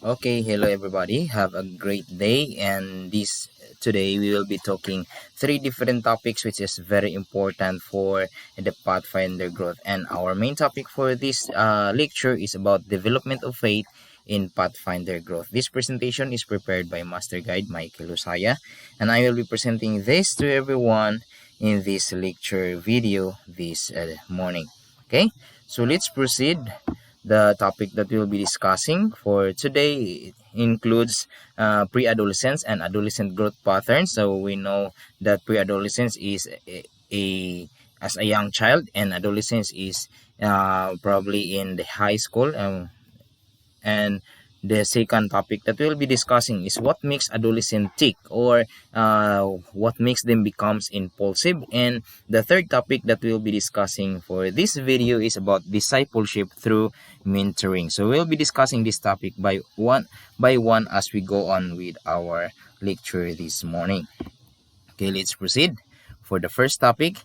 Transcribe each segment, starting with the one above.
Okay, hello everybody. Have a great day. And this today we will be talking three different topics, which is very important for the Pathfinder growth. And our main topic for this lecture is about development of faith in Pathfinder growth. This presentation is prepared by Master Guide Michael Usaya, and I will be presenting this to everyone in this lecture video this morning. Okay, so let's proceed. The topic that we'll be discussing for today includes pre-adolescence and adolescent growth patterns. So we know that pre-adolescence is a as a young child, and adolescence is probably in the high school. And the second topic that we'll be discussing is what makes adolescent tick, or what makes them becomes impulsive. And the third topic that we'll be discussing for this video is about discipleship through mentoring. So we'll be discussing this topic by one as we go on with our lecture this morning. Okay, let's proceed. For the first topic,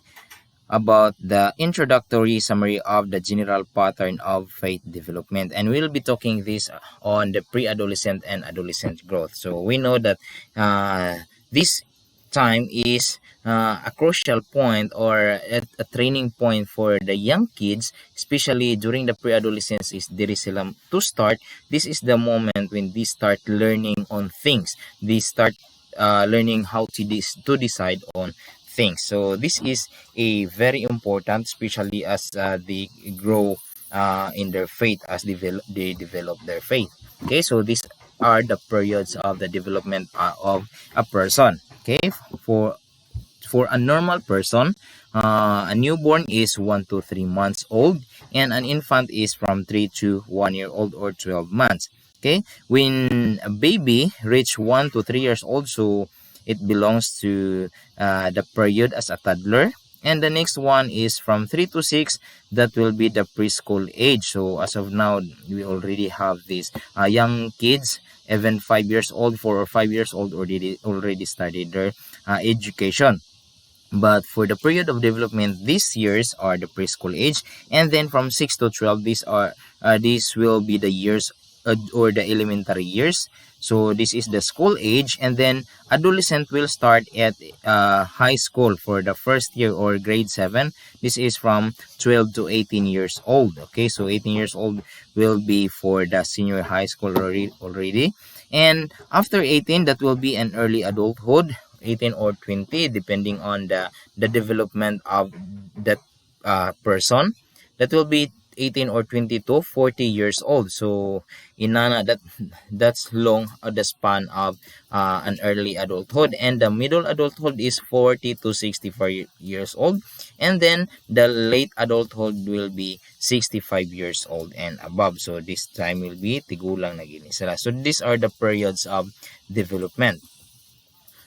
about the introductory summary of the general pattern of faith development, and we'll be talking this on the pre-adolescent and adolescent growth. So we know that this time is a crucial point, or a training point for the young kids, especially during the pre-adolescence. Is Jerusalem to start. This is the moment when they start learning on things. They start learning how to decide on things. So this is a very important, especially as they grow in their faith, as they develop their faith. Okay, so these are the periods of the development of a person. Okay, for for a normal person, a newborn is 1 to 3 months old, and an infant is from 3 to 1 year old, or 12 months. Okay, when a baby reach 1 to 3 years old, so it belongs to the period as a toddler. And the next one is from 3 to 6, that will be the preschool age. So as of now, we already have these young kids, even 5 years old, 4 or 5 years old, already started their education. But for the period of development, these years are the preschool age, and then from 6 to 12, these will be the years, or the elementary years. So this is the school age, and then adolescent will start at high school for the first year, or grade 7. This is from 12 to 18 years old. Okay, so 18 years old will be for the senior high school already. And after 18, that will be an early adulthood, 18 or 20, depending on the development of that person. That will be 18 or 20 to 40 years old. So inana, that's long the span of an early adulthood. And the middle adulthood is 40 to 65 years old, and then the late adulthood will be 65 years old and above. So this time will be tigulang na gini sila. So these are the periods of development.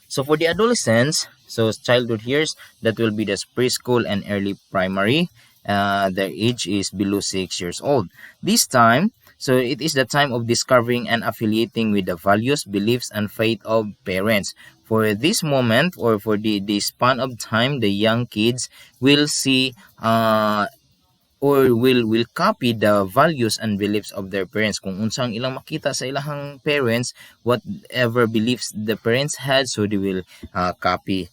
So for the adolescents, so childhood years, that will be the preschool and early primary. Their age is below 6 years old. This time, so it is the time of discovering and affiliating with the values, beliefs, and faith of parents. For this moment, or for the span of time, the young kids will see or will copy the values and beliefs of their parents. Kung unsang ilang makita sa ilahang parents, whatever beliefs the parents had, so they will copy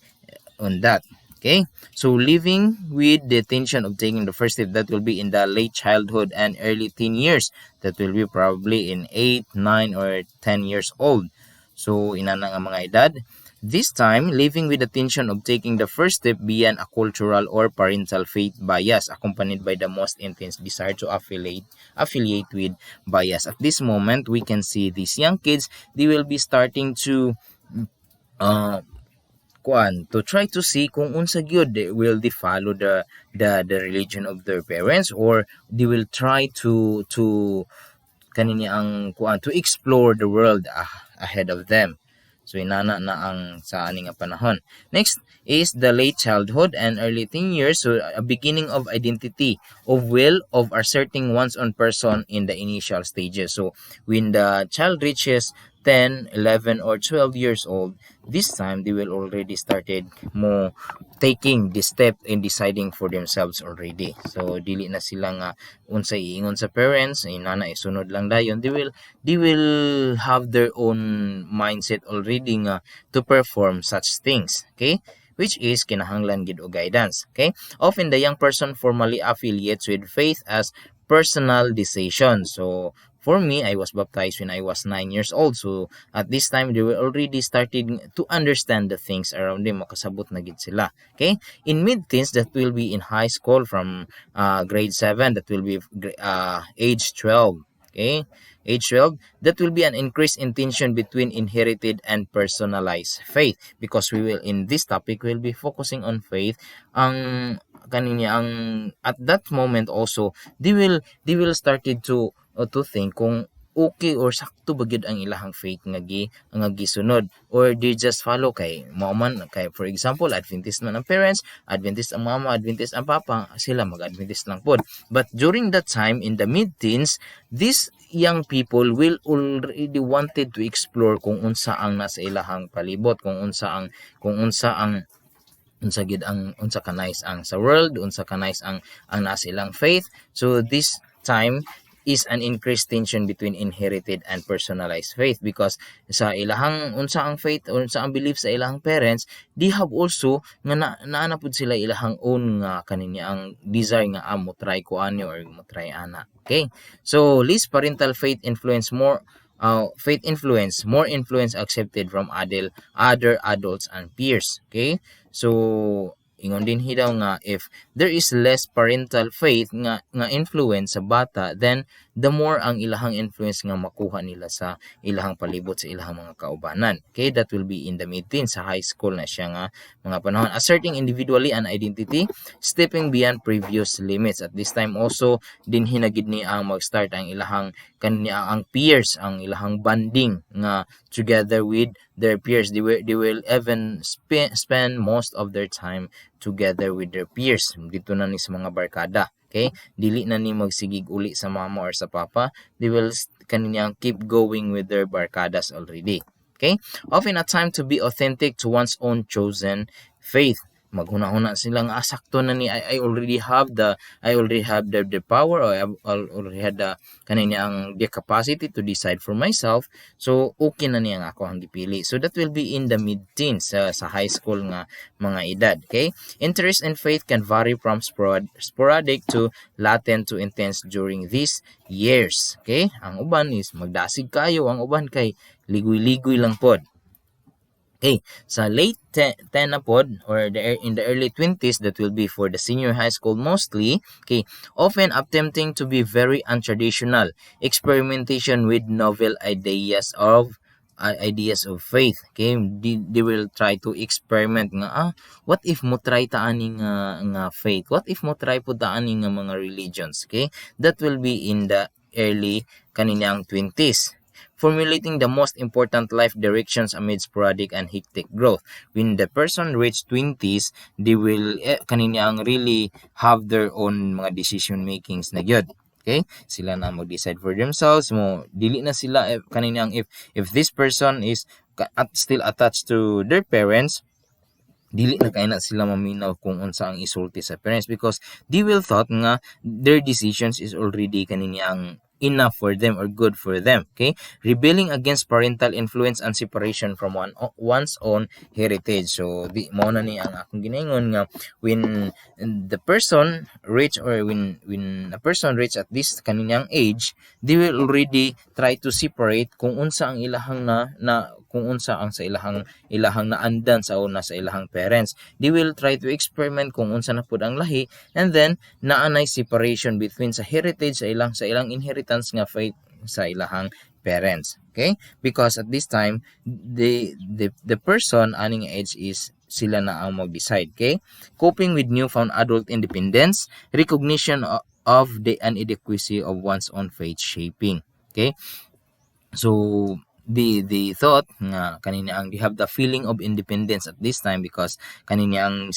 on that. Okay, so living with the intention of taking the first step, that will be in the late childhood and early teen years. That will be probably in 8, 9, or 10 years old. So ina na nga mga edad. This time, living with the tension of taking the first step beyond a cultural or parental faith bias, accompanied by the most intense desire to affiliate with bias. At this moment, we can see these young kids, they will be starting to try to see kung unsa gyud will they follow the religion of their parents, or they will try to kanini ang to explore the world ahead of them. So inana na ang sa ani nga panahon. Next is the late childhood and early teen years, so a beginning of identity, of will, of asserting one's own person in the initial stages. So when the child reaches 10, 11, or 12 years old, this time they will already started mo taking the step in deciding for themselves already. So dili na sila nga unsay iingon sa parents, inana isunod lang dayon. They will have their own mindset already nga to perform such things. Okay? Which is kinahanglan gid og guidance. Okay? Often the young person formally affiliates with faith as personal decision. So for me, I was baptized when I was 9 years old. So at this time, they were already starting to understand the things around them. Makasabot na gid sila. Okay? In mid-teens, that will be in high school from grade 7. That will be age 12. Okay? Age 12, that will be an increase in tension between inherited and personalized faith, because we will in this topic we'll be focusing on faith. Ang kaninya ang at that moment also they will started to think kung okay or sakto ba gyud ang ilahang faith nga gisunod, or they just follow kay mao man kay, for example, Adventist man ang parents, Adventist ang mama, Adventist ang papa, sila mag-Adventist lang pod. But during that time in the mid-teens, these young people will already wanted to explore kung unsa ang nasa ilahang palibot, kung unsa ang unsa kanais ang sa world, unsa kanais ang nasa ilang faith. So this time is an increased tension between inherited and personalized faith, because sa ilahang unsa ang faith or unsa ang belief sa ilahang parents, they have also nga naana pud sila ilahang own nga kaninya ang desire nga mo try ko ani or mo try ana. Okay, so least parental faith influence, more influence accepted from other adults and peers. Okay, so ingon din hidaw nga if there is less parental faith nga influence sa bata, then the more ang ilahang influence nga makuha nila sa ilahang palibot, sa ilahang mga kaubanan. Okay, that will be in the mid-teens, sa high school na siya nga mga panahon. Asserting individually an identity, stepping beyond previous limits. At this time also din hinagid ni ang mag-start ang ilahang ang peers, ang ilahang bonding nga together with their peers. They will even spend most of their time together with their peers. Dito na ni sa mga barkada. Okay? Dili na ni magsigig uli sa mama or sa papa. They will kaninyang keep going with their barkadas already. Okay? Often a time to be authentic to one's own chosen faith. Maghuna-huna silang sakto na ni I already have the power, or I already had the kaninyang the capacity to decide for myself. So okay na niya nga ako ang gipili. So that will be in the mid-teens, sa high school nga mga edad. Okay, interest in faith can vary from sporadic to latent to intense during these years. Okay, ang uban is magdasig kayo, ang uban kay ligoy-ligoy lang pod. Okay, sa late 10 na pod, or in the early 20s, that will be for the senior high school mostly. Okay, often attempting to be very untraditional, experimentation with novel ideas of faith. Okay, they will try to experiment nga what if mo try ta ani nga faith, what if mo try pud ta ani nga mga religions. Okay, that will be in the early kaninyang 20s. Formulating the most important life directions amid sporadic and hectic growth. When the person reach 20s, they will kaninyang really have their own mga decision makings na gyud. Okay, sila na mag-decide for themselves mo, dili na sila kaninyang if this person is still attached to their parents, dili na kay na sila maminaw kung unsa ang isulti sa parents, because they will thought nga their decisions is already kaninyang enough for them or good for them. Okay, rebelling against parental influence and separation from one's own heritage. So di mo na ni ang akong ginaingon nga when the person reach, or when a person reach at this kaninyang age, they will already try to separate kung unsa ang ilahang kung unsa ang sa ilahang naandan sa una sa ilahang parents. They will try to experiment kung unsa na pud ang lahi, and then naanay separation between sa heritage sa ilang inheritance nga faith sa ilahang parents. Okay, because at this time the person aning age is sila na ang mag-decide. Okay, coping with newfound adult independence, recognition of the inadequacy of one's own faith shaping. Okay, so they thought nga kanina ang they have the feeling of independence at this time, because kanina ang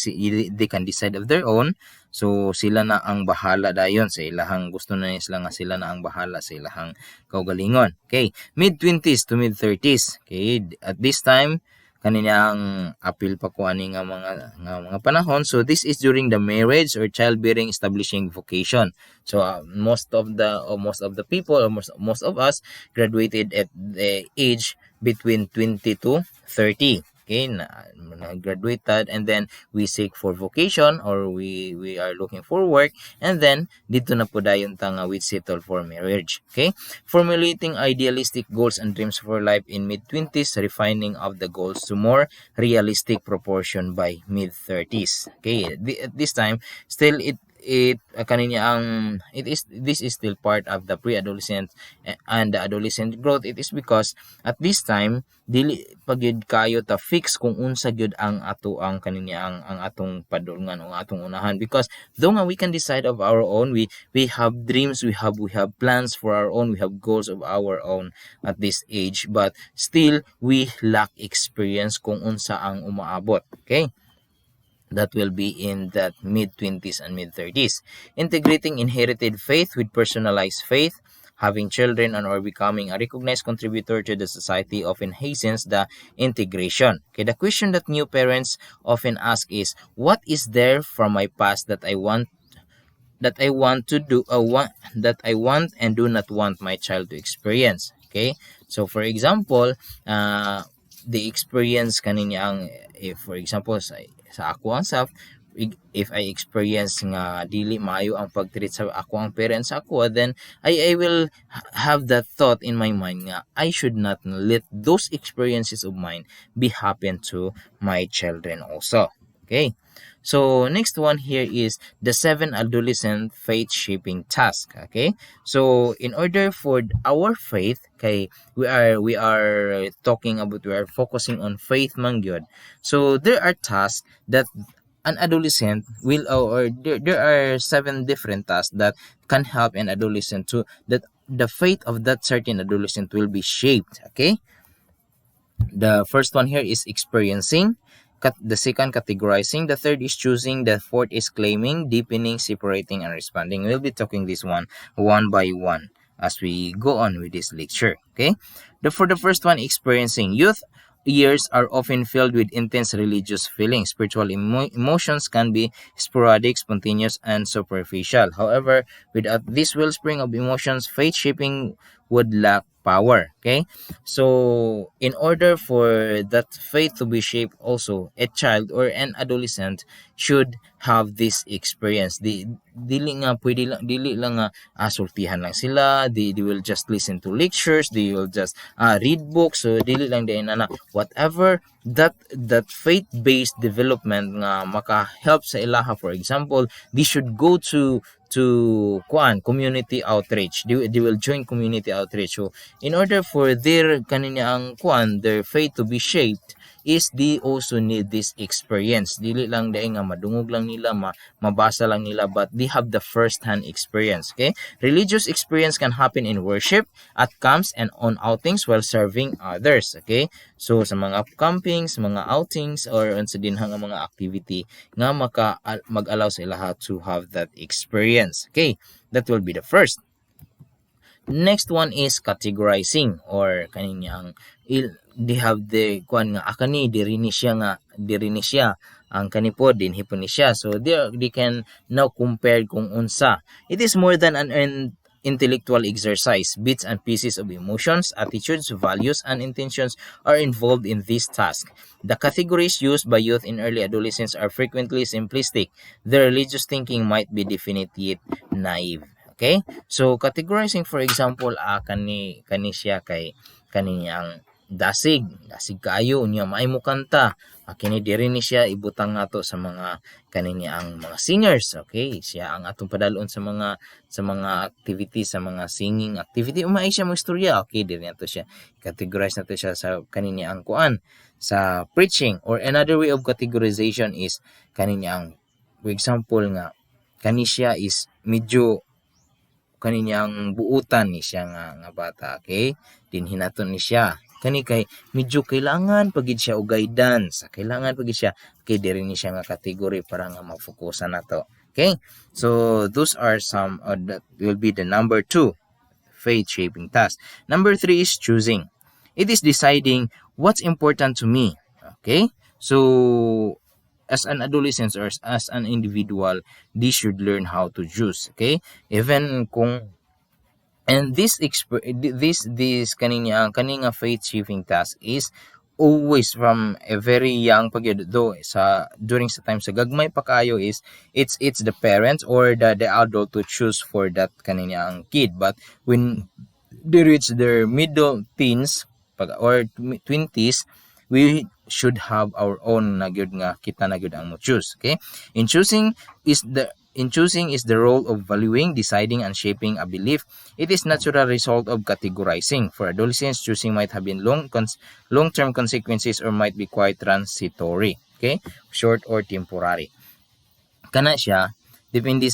they can decide of their own. So sila na ang bahala dayon sa ilahang gusto na sila nga sila na ang bahala sa ilahang kaugalingon. Okay, mid-20s to mid-30s. Okay, at this time kanilang appeal pa ko ani nga mga panahon. So this is during the marriage or childbearing establishing vocation. So most of the people or most of us graduated at the age between 20 to 30. Okay, na graduated, and then we seek for vocation or we are looking for work, and then dito na po dayon ta nga we settle for marriage. Okay, formulating idealistic goals and dreams for life in mid-20s, refining of the goals to more realistic proportion by mid-30s. Okay, at this time still this is still part of the pre-adolescent and the adolescent growth. It is because at this time dili pagyud kayo ta fix kung unsa gyud ang ato ang ang atong padulngan o atong unahan, because though nga we can decide of our own, we have dreams, we have plans for our own, we have goals of our own at this age, but still we lack experience kung unsa ang umaabot. Okay, that will be in that mid-20s and mid-30s. Integrating inherited faith with personalized faith, having children and or becoming a recognized contributor to the society often hastens the integration. Okay, the question that new parents often ask is, what is there from my past that I want to do, that I want and do not want my child to experience. Okay, so for example, the experience kaninyang, if for example sa ako ang self, if I experience nga dili maayo ang pagtreat sa ako ang parents ako, then I will have that thought in my mind nga I should not let those experiences of mine be happen to my children also. Okay, so next one here is the 7 adolescent faith shaping task. Okay, so in order for our faith, okay, we are talking about, we are focusing on faith man gyud. So there are tasks that an adolescent will, or there are 7 different tasks that can help an adolescent to that the faith of that certain adolescent will be shaped. Okay, the first one here is experiencing. The second, categorizing. The third is choosing. The fourth is claiming, deepening, separating, and responding. We'll be talking this one by one as we go on with this lecture. Okay. For the first one, experiencing. Youth years are often filled with intense religious feelings. Spiritual emotions can be sporadic, spontaneous, and superficial. However, without this wellspring of emotions, faith shaping would lack power. Okay, so in order for that faith to be shaped, also a child or an adolescent should have this experience. Dili lang nga sultihan lang sila, they will just listen to lectures, they will just read books. So dili lang din na whatever that faith based development nga maka-help sa ilaha. For example, they should go to community outreach. They will join community outreach. So in order for their their faith to be shaped, is they also need this experience. Dili lang dahil nga madungog lang nila, mabasa lang nila, but they have the first-hand experience. Okay, religious experience can happen in worship, at camps, and on outings while serving others. Okay, so sa mga campings, mga outings, or sa dinhang mga activity nga mag-allow sa lahat to have that experience. Okay, that will be the first. Next one is categorizing, or kaninyang they have the kuan nga akani diri ni siya ang kanipod din hipon ni siya. So they can now compare kung unsa. It is more than an intellectual exercise. Bits and pieces of emotions, attitudes, values, and intentions are involved in this task. The categories used by youth in early adolescence are frequently simplistic. Their religious thinking might be definitely naive. Okay, so categorizing, for example, kani siya kay kaniyang dasig kayo unya maay mo kanta, kini diri ni siya ibutang nato sa mga kaniyang mga singers. Okay, siya ang atong padalon sa mga activity, sa mga singing activity, umay siya mo istorya. Okay, diri nato siya categorize nato siya sa kaniyang kuan sa preaching. Or another way of categorization is kaniyang, for example nga kani siya is medyo kaninyang buutan ni siya nga bata. Okay, dinhinaton ni siya kani kay medyo kailangan pagid siya og guidance, kailangan pagid siya. Okay, diri ni siya nga category para nga mafokusan nato. Okay, so those are some that will be the number two faith shaping task. Number three is choosing. It is deciding what's important to me. Okay, so as an adolescent or as an individual, they should learn how to choose. Okay, even kung and this kaning faith shifting task is always from a very young pagyud though sa during sa time sa gagmay pa kayo is it's the parents or the adult to choose for that kaning kid, but when they reach their middle teens or 20s, we should have our own na gyud nga kita na gyud ang mo choose. Okay, in choosing is the role of valuing, deciding, and shaping a belief. It is natural result of categorizing. For adolescents, choosing might have been long-term consequences or might be quite transitory. Okay, short or temporary. Kana siya, depende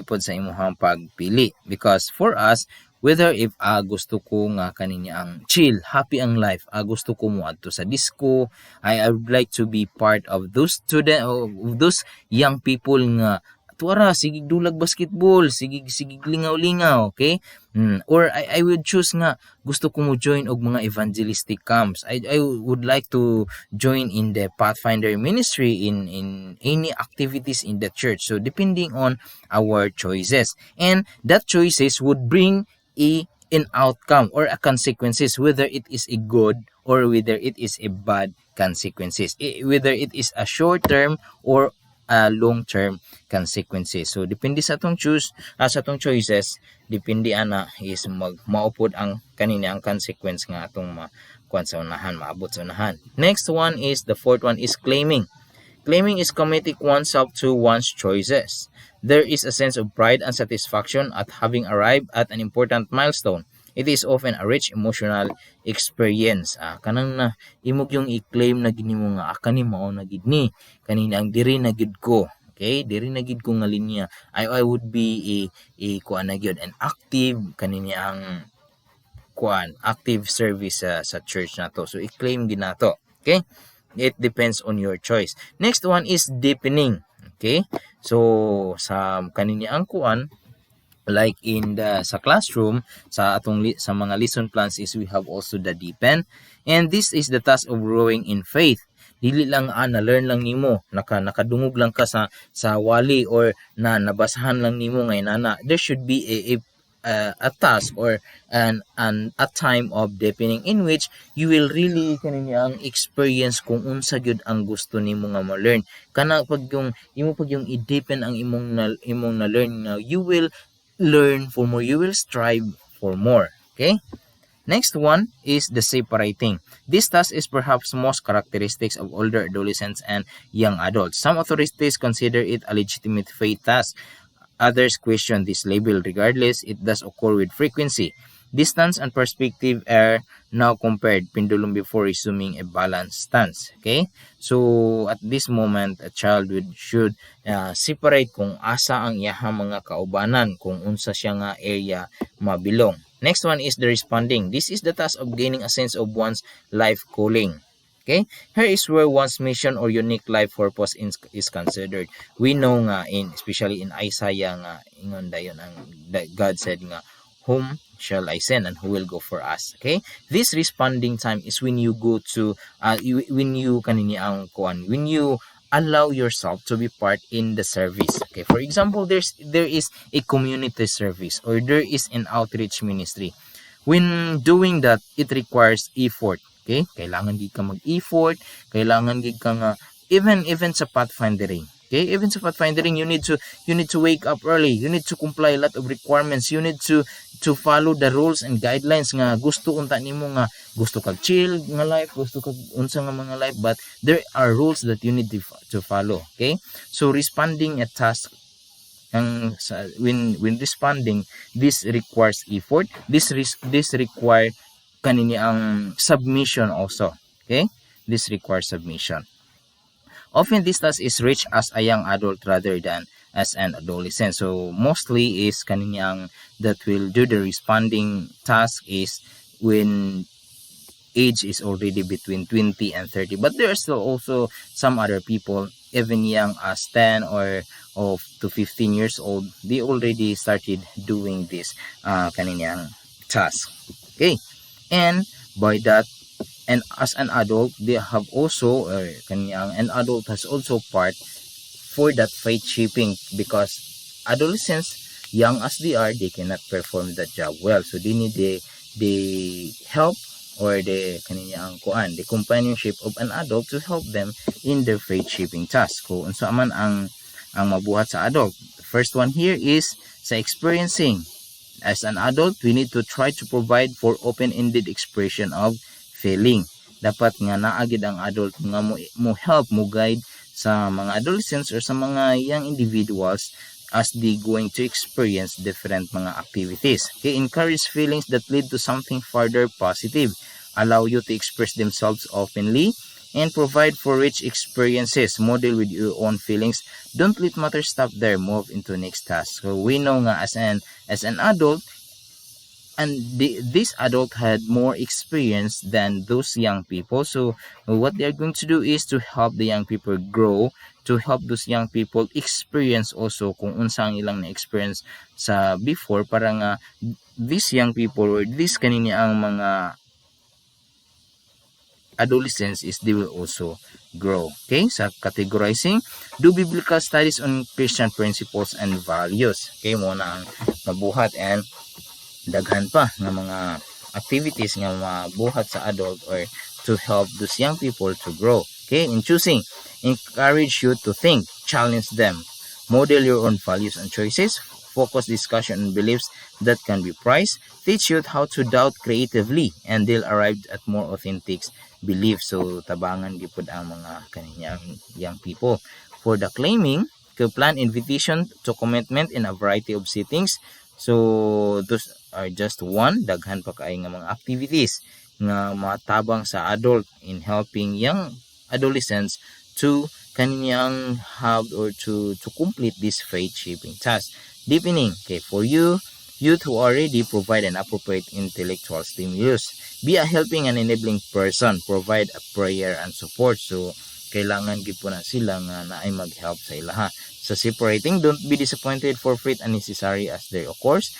pod sa imuhang pagpili. Because for us, whether if gusto ko nga kanini ang chill, happy ang life, gusto ko mo adto sa disco, I would like to be part of those of those young people nga tuwara sigig dulag basketball, sigig lingaw-lingaw, okay? Or I would choose nga gusto ko mo join og mga evangelistic camps. I would like to join in the Pathfinder ministry in any activities in the church. So depending on our choices, and that choices would bring an outcome or a consequences, whether it is a good or whether it is a bad consequences, whether it is a short term or a long term consequences. So depende sa atong sa atong choices, depende ana is maupod ang kanina ang consequence nga atong kuan sa unahan, maabot sa unahan. Next one is the fourth one is claiming. Claiming is committing oneself to one's choices. There is a sense of pride and satisfaction at having arrived at an important milestone. It is often a rich emotional experience. Kanang na imog yung i-claim na gini mo nga kani mao na gid ni, kanina ang diri na gid ko. Okay, diri na gid ko nga linya. I would be kuan na gyud an active kanini ang active service sa church nato. So i-claim ginato. Okay? It depends on your choice. Next one is deepening. Okay? So sa kanini ang kuan, like in sa classroom sa mga lesson plans is we have also the deepen, and this is the task of growing in faith. Dili lang na learn lang nimo, nakadungog lang ka sa wali or nabasahan lang nimo ngay nana. There should be a task or a time of deepening in which you will really kaniyang experience kung unsa gyud ang gusto nimo nga ma-learn. Kana pag yung i-deepen ang imong na learn, you will learn for more, you will strive for more. Okay, next one is the separating. This task is perhaps most characteristics of older adolescents and young adults. Some authorities consider it a legitimate faith task. Others question this label. Regardless, it does occur with frequency. Distance and perspective are now compared, pendulum before resuming a balanced stance. Okay? So, at this moment, a child should separate kung asa ang iyahang mga kaubanan, kung unsa siya nga area mabilong. Next one is the responding. This is the task of gaining a sense of one's life calling. Okay? Here is where one's mission or unique life purpose is considered. We know nga, especially in Isaiah nga, ingon dayon ang God said nga, whom shall I send and who will go for us? Okay, this responding time is when you go to when you allow yourself to be part in the service. Okay, for example, there is a community service or there is an outreach ministry. When doing that, it requires effort. Okay, kailangan gid ka mag-effort, kailangan gid ka nga even sa pathfindering. Okay, even sa pathfindering, you need to wake up early, you need to comply a lot of requirements, you need to follow the rules and guidelines nga gusto unta nimo nga gusto kag chill nga life, gusto kag unsa nga mga life, but there are rules that you need to follow. Okay, so responding a task when responding, this requires effort, this require kanini ang submission also. Okay, this requires submission. Often this task is reached as a young adult rather than as an adolescent. So mostly is kaniyang that will do the responding task is when age is already between 20 and 30. But there are still also some other people even young as 10 or of to 15 years old, they already started doing this kaninyang task. Okay, and by that, and as an adult, they have also kaninyang an adult has also part for that faith shaping, because adolescents, young as they are, they cannot perform that job well, so they need the help or the kaninyang kuan, the companionship of an adult to help them in their faith shaping task. Kung unsa man ang mabuhat sa adult, the first one here is sa experiencing. As an adult, we need to try to provide for open-ended expression of feeling. Dapat nga naagid ang adult nga mo help, mo guide sa mga adolescents or sa mga young individuals as they going to experience different mga activities. Okay, encourage feelings that lead to something further positive. Allow you to express themselves openly and provide for rich experiences. Model with your own feelings. Don't let matters stop there. Move into next task. So we know nga as an adult, and this adult had more experience than those young people. So what they're going to do is to help the young people grow, to help those young people experience also kung unsang ilang na-experience sa before, para nga these young people or this kanina ang mga adolescents is they will also grow. Okay, sa categorizing, do biblical studies on Christian principles and values. Okay, muna ang mabuhat, and daghan pa ng mga activities nga mabuhat sa adult or to help those young people to grow. Okay, in choosing, encourage you to think, challenge them, model your own values and choices, focus discussion on beliefs that can be prized, teach you how to doubt creatively, and they'll arrive at more authentic beliefs. So tabangan gipud ang mga kaninyang young people. For the claiming, to plan invitation to commitment in a variety of settings. So those are just one, daghan pa kay nga mga activities nga matabang sa adult in helping young adolescents to kaninyang have or to complete this faith shaping task. Deepening, okay, for youth who already provide an appropriate intellectual stimulus. Be a helping and enabling person, provide a prayer and support. So kailangan gid po na sila nga naay mag-help sa ilaha. Sa separating, don't be disappointed for fate unnecessary as there occurs.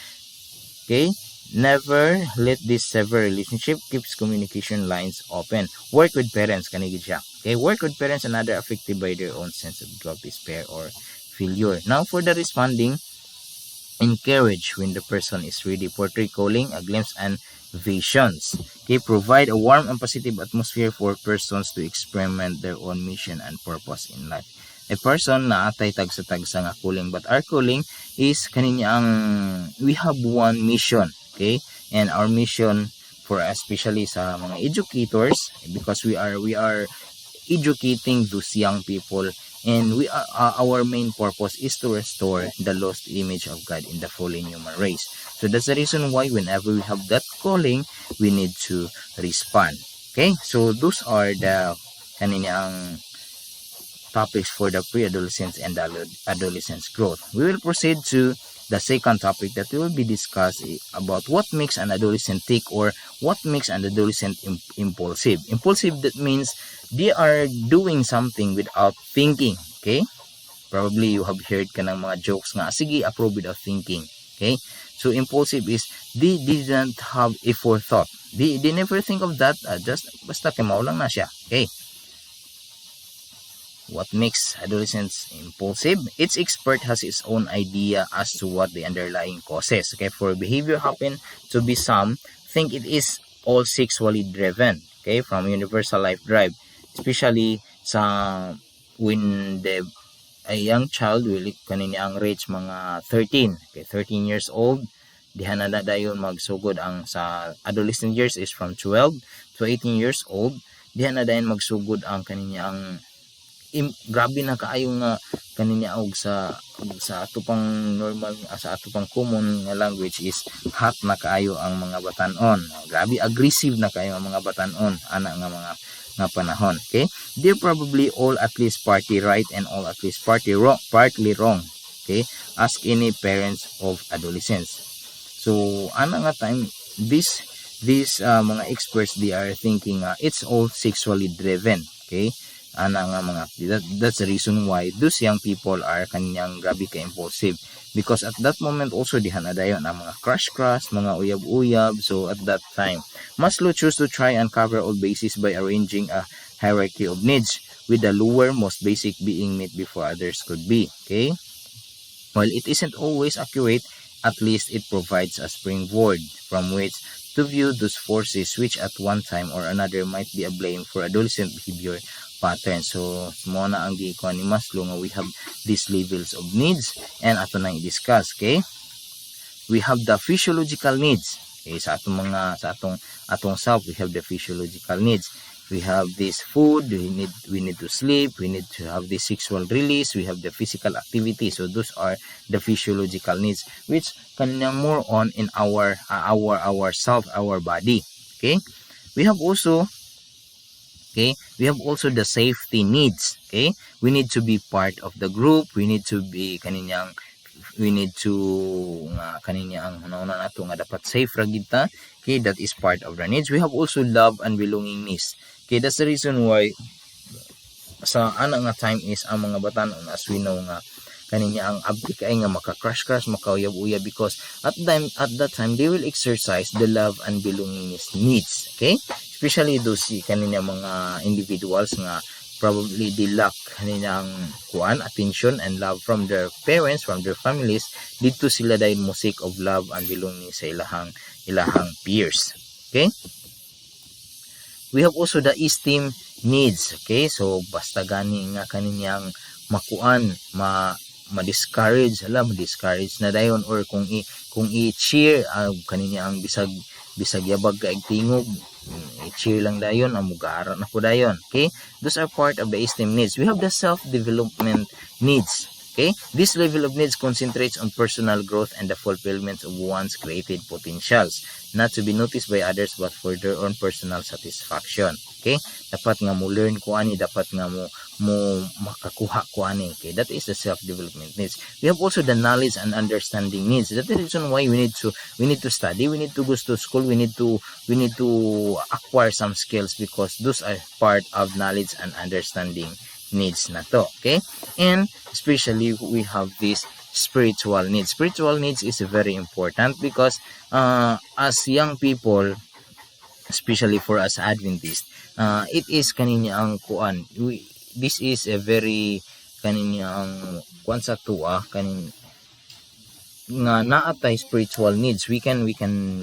Okay, never let this sever relationship. Keeps communication lines open. Work with parents, kanigid siya. Okay, work with parents and other affected by their own sense of guilt, despair, or failure. Now for the responding, encourage when the person is ready. Portray calling, a glimpse, and visions. Okay, provide a warm and positive atmosphere for persons to experiment their own mission and purpose in life. A person na atay tagsa-tagsa nga calling, but our calling is kaninya ang we have one mission. Okay, and our mission for especially sa mga educators, because we are educating those young people, and we are our main purpose is to restore the lost image of God in the fallen human race. So that's the reason why whenever we have that calling, we need to respond. Okay, so those are the kaninyang topics for the pre-adolescents and the adolescents growth. We will proceed to the second topic that we will be discussing about what makes an adolescent tick, or what makes an adolescent impulsive. Impulsive, that means they are doing something without thinking. Okay, probably you have heard ka ng mga jokes nga, sige, approve without thinking. Okay, so impulsive is they didn't have a forethought. They never think of that, just basta kamaw lang na siya. Okay, what makes adolescents impulsive? Each expert has his own idea as to what the underlying causes. Okay, for behavior happen to be some think it is all sexually driven. Okay, from universal life drive, especially sa when a young child will kanina ang reach mga 13. Okay, 13 years old, dihan na dayon magsugod ang sa adolescent years is from 12 to 18 years old. Dihan na dayon magsugod ang kanina ang grabe na kaayo nga kaninya og sa ato pang normal, sa ato pang common nga language is hot na kaayo ang mga batan-on. Grabe aggressive na kaayo ang mga batan-on ana nga mga nga panahon. Okay, they're probably all at least partly right and all at least partly wrong. Okay, ask any parents of adolescents. So ana nga time these mga experts, they are thinking it's all sexually driven. Okay, ana nga mga that's the reason why those young people are kanyang grabe ka impulsive, because at that moment also dihan na dayon ang mga crush, mga uyab-uyab. So at that time, Maslow chose to try and cover all bases by arranging a hierarchy of needs, with the lower most basic being met before others could be. Okay, while it isn't always accurate, at least it provides a springboard from which to view those forces which at one time or another might be a blame for adolescent behavior patterns. So, mo na ang giikuan ni Maslow nga we have these levels of needs, and ato nang i-discuss. Okay, we have the physiological needs. Okay, sa atong self, we have the physiological needs. We have this food, we need to sleep, we need to have this sexual release, we have the physical activity. So those are the physiological needs, which can more on in our self, our body. Okay, we have also the safety needs. Okay, we need to be part of the group, we need to kaninya ang nauna nato nga dapat safe ra gid ta. Okay, that is part of the needs. We have also love and belonging needs. Okay, that's the reason why sa ana nga time is ang mga batanon, as we know nga kaninya ang abdi kay nga maka-crush, makauyab-uyab, because at that time they will exercise the love and belonging needs. Okay, especially those kaninya mga individuals nga probably they lack kanilang attention and love from their parents, from their families. Dito sila dahil mo seek of love and belonging sa ilahang peers. Okay, we have also the esteem needs. Okay, so basta gani nga kaninyang makuan, ma-discourage na dayon, or kung i-cheer kaninyang bisag yabag kaig tingog, i-cheer lang dayon, amugara na po dayon. Okay, those are part of the esteem needs. We have the self-development needs. Okay, this level of needs concentrates on personal growth and the fulfillment of one's created potentials, not to be noticed by others but for their own personal satisfaction. Okay, dapat nga mo learn ko ani, dapat nga mo makakuha ko ani. Okay, that is the self-development needs. We have also the knowledge and understanding needs. That's the reason why we need to study, we need to go to school, we need to acquire some skills, because those are part of knowledge and understanding needs na to. Okay, and especially we have this spiritual needs. Spiritual needs is very important because as young people, especially for us Adventists, it is kaninya ang kuan. This is a very kaninya ang kuan sa tuwa kanin nga naatay spiritual needs. We can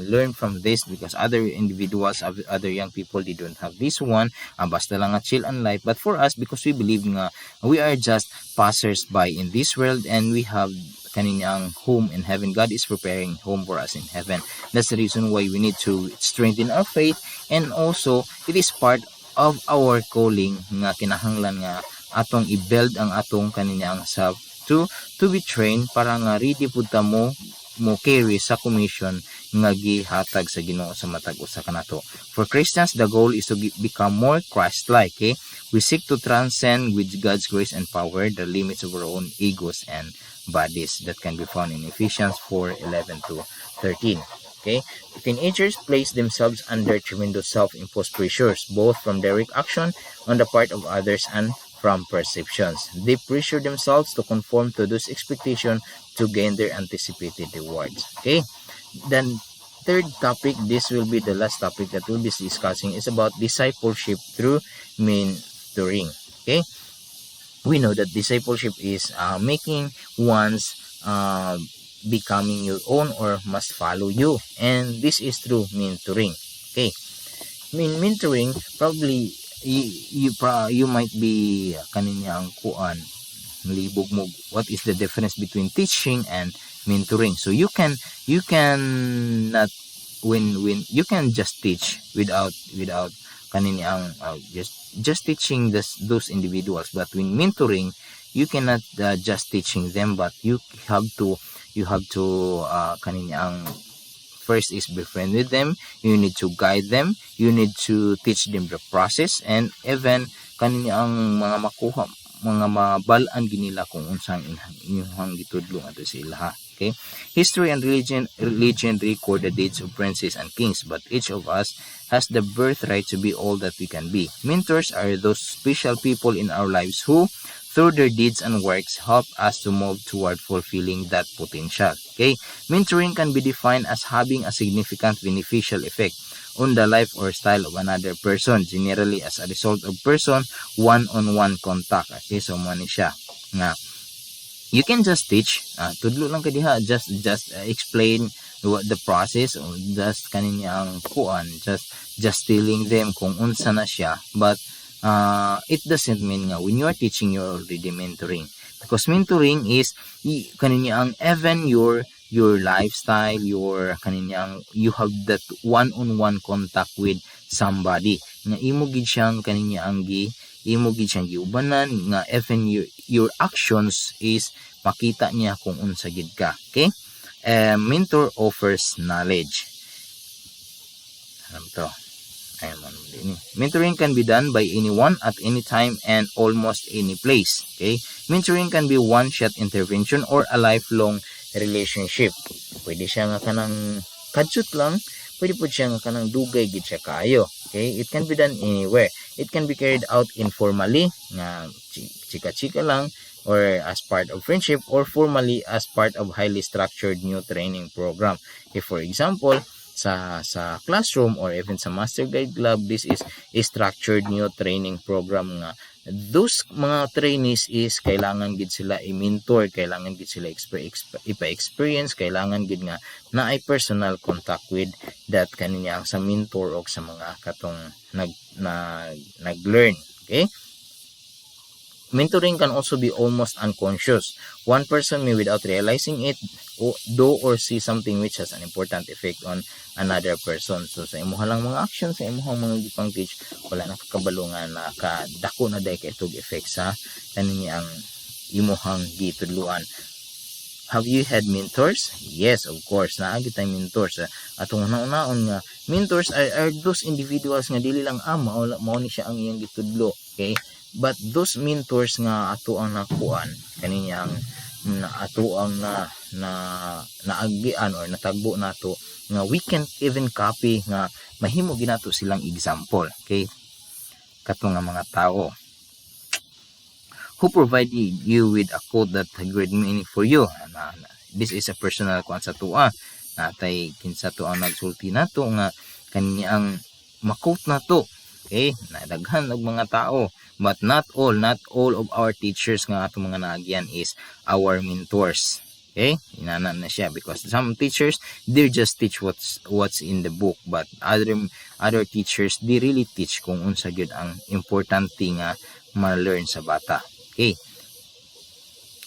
learn from this, because other individuals, other young people, they don't have this one. Basta lang nga chill and life. But for us, because we believe nga we are just passers by in this world, and we have kaninyang home in heaven. God is preparing home for us in heaven. That's the reason why we need to strengthen our faith, and also it is part of our calling nga kinahanglan nga atong i-build ang atong kaninyang self to be trained para nga ready pud ta mo carry sa commission nga gihatag sa Ginoo sa matag usa kanato. For Christians, the goal is to become more Christ-like. Okay? We seek to transcend with God's grace and power the limits of our own egos and bodies. That can be found in Ephesians 4:11 to 13. Okay? Teenagers place themselves under tremendous self-imposed pressures, both from direct action on the part of others and from perceptions. They pressure themselves to conform to those expectations to gain their anticipated rewards. Okay? Then, third topic, this will be the last topic that we'll be discussing, is about discipleship through mentoring. Okay? We know that discipleship is making one's becoming your own or must follow you. And this is through mentoring. Okay? Mentoring, probably you might be kaninya ang kuan libog mo, what is the difference between teaching and mentoring. So you can not when you can just teach without kaninya ang just teaching those individuals, but when mentoring you cannot just teaching them, but you have to kaninya ang first is befriend with them, you need to guide them, you need to teach them the process, and even kaninya ang mga mabalaan ginila kung unsang inyong gitudlo ato sa ilaha. Okay, history and religion record the deeds of princes and kings, but each of us has the birthright to be all that we can be. Mentors are those special people in our lives who, through their deeds and works, help us to move toward fulfilling that potential. Okay, mentoring can be defined as having a significant beneficial effect on the life or style of another person, generally as a result of person one-on-one contact. Okay, so mo ni siya nga you can just teach, tudlo lang ka diha, just explain what the process, or just kaninya ang kuan, just telling them kung unsa na siya, but it doesn't mean nga when you are teaching you're already mentoring, because mentoring is kaninya ang even your lifestyle, your kaninyang you have that one-on-one contact with somebody nga imo gid siyang kaninya ang imo gid siyang giubanan nga even your actions is makita niya kung unsa gid ka. Okay, mentor offers knowledge. Alam to, mentoring can be done by anyone at any time and almost any place. Okay, mentoring can be one shot intervention or a lifelong relationship. Pwede siya nga kanang kadsut lang, pwede po siya nga kanang dugay gid siya kaayo. Okay, it can be done anywhere. It can be carried out informally nga chika-chika lang, or as part of friendship, or formally as part of highly structured new training program. If for example sa classroom or even sa Master Guide Club, this is a structured new training program nga those mga trainees is kailangan gid sila i-mentor, kailangan gid sila ipa-experience, kailangan gid nga na ay personal contact with that kaninya sa mentor o sa mga katong nag-learn. Okay, mentoring can also be almost unconscious. One person may, without realizing it, do or see something which has an important effect on another person. So sa imuha lang mga actions, sa imuhang mga gipang teach, wala na kakabalungan na kadako na day kay itog effect sa kaniyang imuhang gitudluan. Have you had mentors? Yes, of course. Naagi tayo mentors. Atong una-unaon nga, mentors are those individuals nga dili lang mao ni siya ang iyang gitudlo. Okay? But those mentors nga ato ang nakuan kaniyang ato ang naagian or natagbo nato nga we can even copy nga mahimo ginato silang example. Okay, kato nga mga tao who provide you with a quote that had great meaning for you. This is a personal kuan sa tuwa natay kinsa to ang nagsulti nato nga kaniyang makot nato. Okay, nadaghan og mga tao, but not all of our teachers nga ato mga naagyan is our mentors. Okay, inana na siya because some teachers they just teach what's in the book, but other teachers they really teach kung unsa gyud ang importante nga ma-learn sa bata. Okay,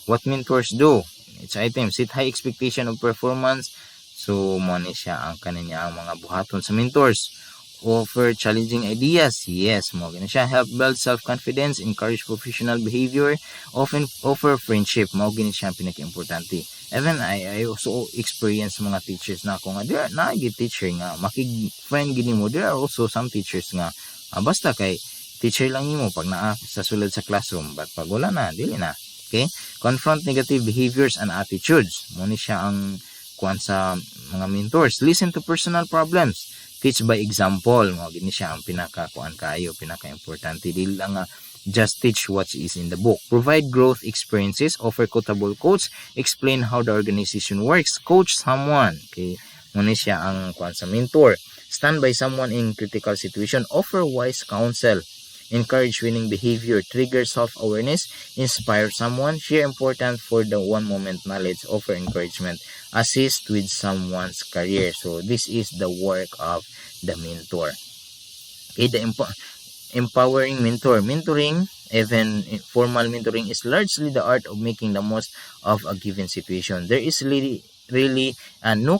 what mentors do? It's items set high expectation of performance. So mo ni siya ang kaniya ang mga buhaton sa mentors. Offer challenging ideas. Yes, mo gina siya. Help build self-confidence, encourage professional behavior, offer friendship. Mo gina siya pinaka-importante. Even I also experience mga teachers na ako nga there na teacher nga makig-friend gini mo. There are also some teachers nga basta kay teacher lang nimo pag naa sa sulod sa classroom, but pag wala na dili na. Okay? Confront negative behaviors and attitudes. Mo ni siya ang kuan sa mga mentors. Listen to personal problems. Teach by example. Mo gini siya ang pinaka-kuan kayo, pinaka-importante. Dili lang just teach what is in the book. Provide growth experiences, offer quotable quotes, explain how the organization works, coach someone. Okay, muna siya ang kuan sa mentor. Stand by someone in critical situation, offer wise counsel, encourage winning behavior, trigger self-awareness, inspire someone, share important for the one moment knowledge, offer encouragement, assist with someone's career. So this is the work of the mentor. Okay, the empowering mentor. Mentoring, even formal mentoring, is largely the art of making the most of a given situation. There is really no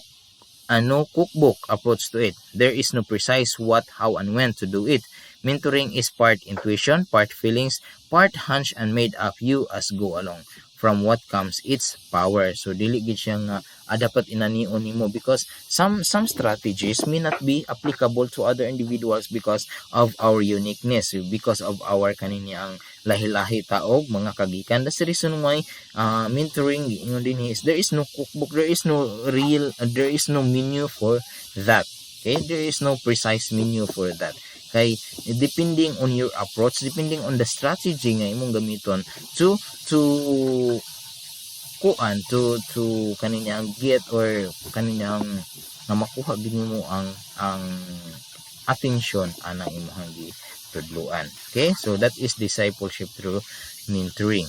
cookbook approach to it. There is no precise what, how, and when to do it. Mentoring is part intuition, part feelings, part hunch, and made up you as go along. From what comes its power. So dili gid siya nga dapat inanion nimo, because some strategies may not be applicable to other individuals because of our uniqueness, because of our kanina ang lahi-lahi taog mga kagikan. That's the reason why mentoring ingon din is there is no cookbook, there is no there is no menu for that. Okay, there is no precise menu for that. Kay depending on your approach, depending on the strategy nga imong gamiton to kuan to kaninyang get or kaninyang nga makuha gid mo ang attention anang imong gitudluan. Okay, so that is discipleship through mentoring.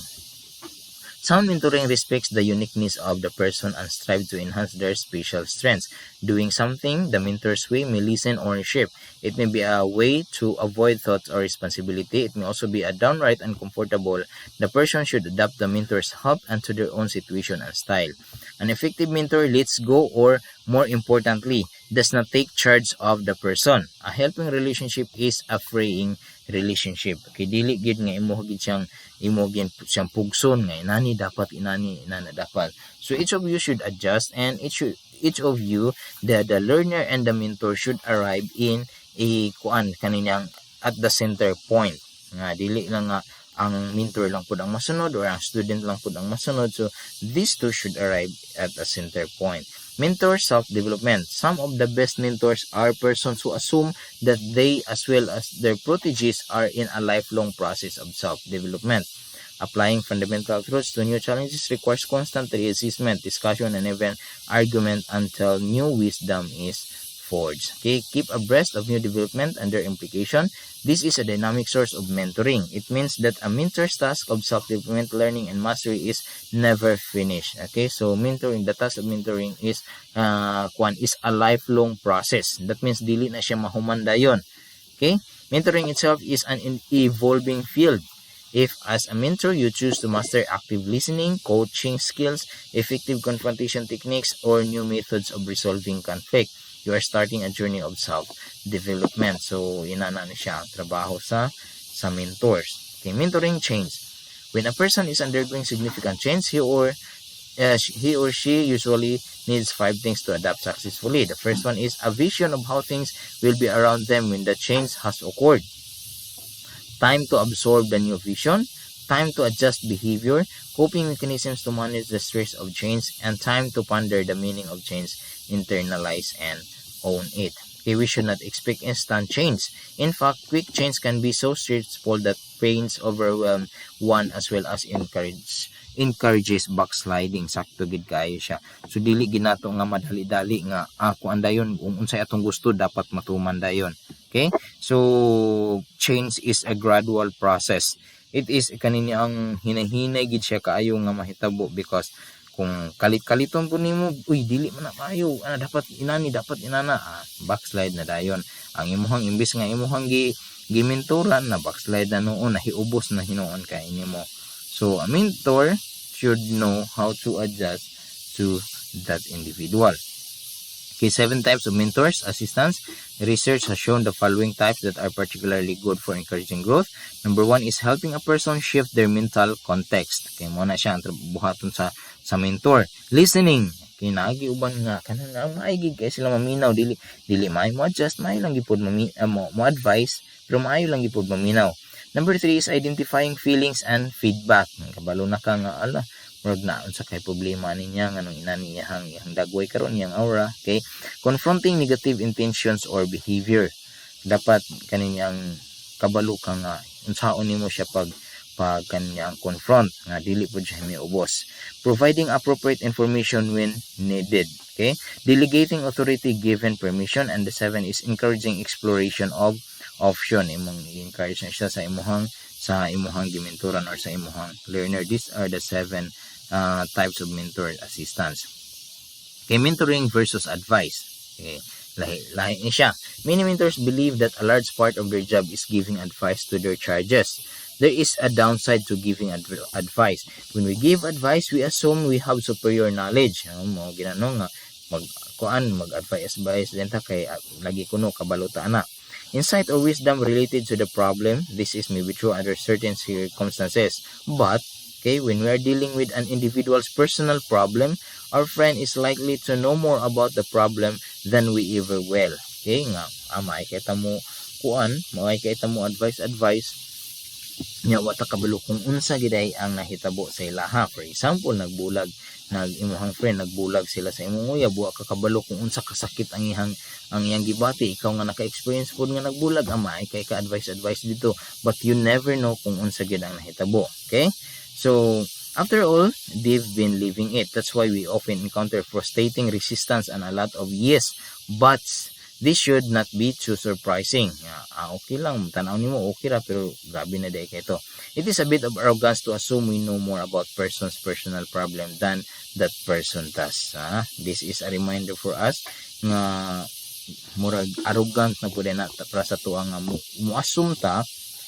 Sound mentoring respects the uniqueness of the person and strives to enhance their special strengths. Doing something the mentor's way may lessen ownership. It may be a way to avoid thoughts or responsibility. It may also be a downright uncomfortable. The person should adapt the mentor's help and to their own situation and style. An effective mentor lets go, or more importantly, does not take charge of the person. A helping relationship is a freeing relationship. Okay, dili gid nga imo gid siyang pugson nga inani dapat inana dapat. So each of you should adjust, and each of you, the learner and the mentor, should arrive in a kuan kaninyang at the center point. Nga dili lang nga ang mentor lang pud ang masunod or ang student lang pud ang masunod. So these two should arrive at a center point. Mentor self-development. Some of the best mentors are persons who assume that they as well as their proteges are in a lifelong process of self-development. Applying fundamental truths to new challenges requires constant reassessment, discussion, and even argument until new wisdom is forged. Okay, keep abreast of new development and their implication. This is a dynamic source of mentoring. It means that a mentor's task of self-development, learning, and mastery is never finished. Okay, so mentoring, the task of mentoring is a lifelong process. That means dili na siya mahuman dayon. Okay, mentoring itself is an evolving field. If as a mentor you choose to master active listening, coaching skills, effective confrontation techniques, or new methods of resolving conflict, you are starting a journey of self-development. So, inana na siya ang trabaho sa mentors. Okay, mentoring change. When a person is undergoing significant change, he or she usually needs 5 things to adapt successfully. The first one is a vision of how things will be around them when the change has occurred. Time to absorb the new vision, time to adjust behavior, coping mechanisms to manage the stress of change, and time to ponder the meaning of change, internalize, and own it. Okay, we should not expect instant change. In fact, quick change can be so stressful that pains overwhelm one as well as encourages backsliding. Sakto gid kayo siya. So dili ginato nga madali-dali nga ako andayon kung unsay atong gusto dapat matuman dayon. Okay? So change is a gradual process. It is kanini ang hinahinay gid siya kaayo nga mahitabo, because kung kalit-kaliton po nimo, uy dili man na maayo, dapat inana, backslide na dayon. Ang imuhang imbis nga imuhang gimentoran na backslide na noon, nahiubos na hinuon kay nimo. So a mentor should know how to adjust to that individual. Okay, 7 types of mentors, assistants. Research has shown the following types that are particularly good for encouraging growth. Number 1 is helping a person shift their mental context. Okay, muna siya ang buhaton sa mentor. Listening. Okay, naagi uban nga kanan nga maigig kay sila maminaw, dili may mo adjust, may lang gipod mo advice, pero maayo lang gipod maminaw. Number 3 is identifying feelings and feedback. Kabalo na ka nga murag na unsa kay problema niya nganong inani iyang dagway karon iyang aura. Okay, confronting negative intentions or behavior. Dapat kaniyang kabalo ka nga unsaon nimo siya pag kanyang confront nga dili pud siya miubos. Providing appropriate information when needed. Okay, delegating authority given permission. And the 7 is encouraging exploration of option. Imong encourage na siya sa imuhang gimentoran or sa imuhang learner. These are the 7 types of mentor assistants. Okay, mentoring versus advice. Okay, lahi ni siya. Many mentors believe that a large part of their job is giving advice to their charges. There is a downside to giving advice. When we give advice, we assume we have superior knowledge. Mo ginano nga mag-advise denta kay lagi kuno kabalota ana. Insight or wisdom related to the problem. This is maybe true under certain circumstances, but Okay, when we are dealing with an individual's personal problem, our friend is likely to know more about the problem than we ever will. Okay, nga, makikita mo kuan, makikita mo advice nya wata kabalo kung unsa giday ang nahitabo sa ilaha. For example, imuhang friend nagbulag sila sa imong uyab, wa ka kabalo kung unsa kasakit ang iyang gibati, ikaw nga naka-experience pud nga nagbulag, ay kay ka advice dito, but you never know kung unsa gid ang nahitabo. Okay, so after all, they've been living it. That's why we often encounter frustrating resistance and a lot of yes buts. This should not be too surprising. Okay lang, tanaw nimo okay ra, pero grabe na day ito. It is a bit of arrogance to assume we know more about person's personal problem than that person does. This is a reminder for us nga murag arrogant na pud na para sa tuwa nga mo-assume ta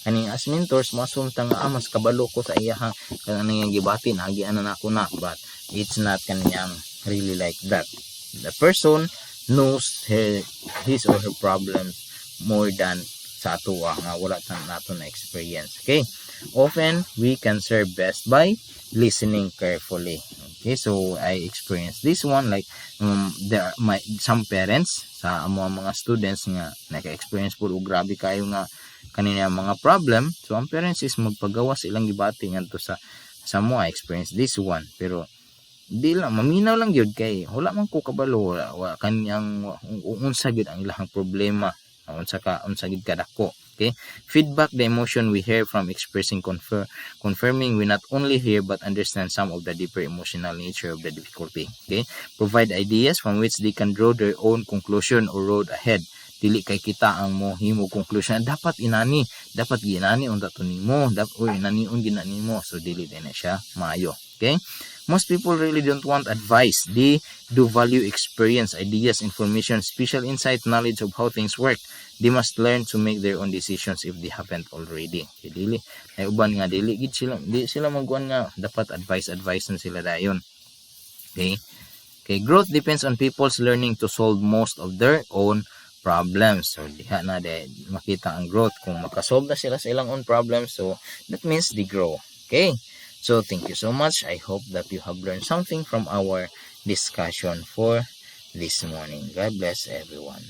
kaning as mentors, mo-assume ta nga mas kabalo ko sa iyang kanang gibati na agian na ako na, but it's not kaniyang really like that. The person knows his or her problems more than sa atuwa nga wala nato na experience. Okay, often we can serve best by listening carefully. Okay, so I experienced this one, like there are some parents sa mga students nga naka-experience po grabe kayo nga kanina mga problem, so ang parents is magpagawa sa ilang gibati ngadto sa mo. I experienced this one, pero di lang maminaw lang gyud kay wala man ko kabalo, wala kanyang unsa gyud ang ilang problema, unsa gid kadako. Okay, feedback the emotion we hear from expressing, confirming we not only hear but understand some of the deeper emotional nature of the difficulty. Okay, provide ideas from which they can draw their own conclusion or road ahead. Dili kay kita ang mohimo conclusion dapat ginani unta to nimo, dapat inani ginani mo, so dili din na siya maayo. Okay, most people really don't want advice. They do value experience, ideas, information, special insight, knowledge of how things work. They must learn to make their own decisions if they haven't already. Okay, dili ay uban nga dili gid sila magkuan nga dapat advice na sila dayon. Okay, growth depends on people's learning to solve most of their own problems. So diha na makita ang growth kung makasolve na sila sa ilang own problems, so that means they grow. Okay, so thank you so much. I hope that you have learned something from our discussion for this morning. God bless everyone.